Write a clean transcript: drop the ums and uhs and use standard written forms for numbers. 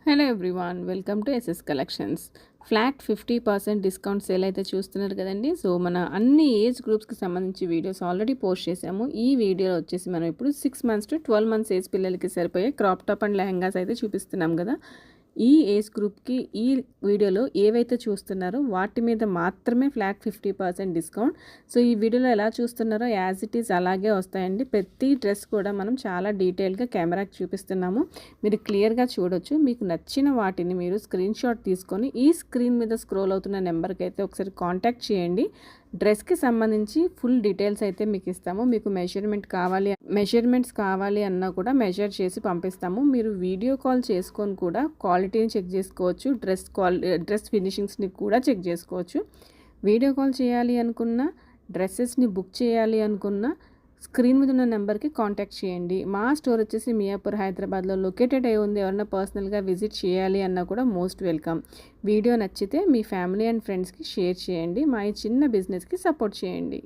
Hello everyone, welcome to SS collections. Flat 50% discount sale అయితే చూస్తున్నారు కదండి. సో మన అన్ని ఏజ్ గ్రూప్స్కి సంబంధించి వీడియోస్ ఆల్రెడీ పోస్ట్ చేసాము. ఈ వీడియోలో వచ్చేసి మనం ఇప్పుడు 6 months to 12 months ఏజ్ పిల్లలకి సరిపోయే క్రాప్ టాప్ అండ్ లెహంగాస్ అయితే చూపిస్తున్నాం కదా. ఈ ఏజ్ గ్రూప్కి ఈ వీడియోలో ఏవైతే చూస్తున్నారో వాటి మీద మాత్రమే ఫ్లాట్ 50% డిస్కౌంట్. సో ఈ వీడియోలో ఎలా చూస్తున్నారో యాజ్ ఇట్ ఈజ్ అలాగే వస్తాయండి. ప్రతి డ్రెస్ కూడా మనం చాలా డీటెయిల్గా కెమెరాకి చూపిస్తున్నాము. మీరు క్లియర్గా చూడొచ్చు. మీకు నచ్చిన వాటిని మీరు స్క్రీన్ షాట్ తీసుకొని ఈ స్క్రీన్ మీద స్క్రోల్ అవుతున్న నెంబర్కి అయితే ఒకసారి కాంటాక్ట్ చేయండి. డ్రెస్కి సంబంధించి ఫుల్ డీటెయిల్స్ అయితే మీకు ఇస్తాము. మీకు మెజర్మెంట్స్ కావాలి అన్నా కూడా మెజర్ చేసి పంపిస్తాము. మీరు వీడియో కాల్ చేసుకొని కూడా క్వాలిటీని చెక్ చేసుకోవచ్చు. డ్రెస్ ఫినిషింగ్స్ని కూడా చెక్ చేసుకోవచ్చు. వీడియో కాల్ చేయాలి అనుకున్న, డ్రెస్సెస్ని బుక్ చేయాలి అనుకున్న స్క్రీన్ మీద ఉన్న నెంబర్కి కాంటాక్ట్ చేయండి. మా స్టోర్ వచ్చేసి మియాపూర్, హైదరాబాద్లో లొకేటెడ్ అయి ఉంది. ఎవరైనా పర్సనల్గా విజిట్ చేయాలి అన్నా కూడా మోస్ట్ వెల్కమ్. వీడియో నచ్చితే మీ ఫ్యామిలీ అండ్ ఫ్రెండ్స్కి షేర్ చేయండి. మా ఈ చిన్న బిజినెస్కి సపోర్ట్ చేయండి.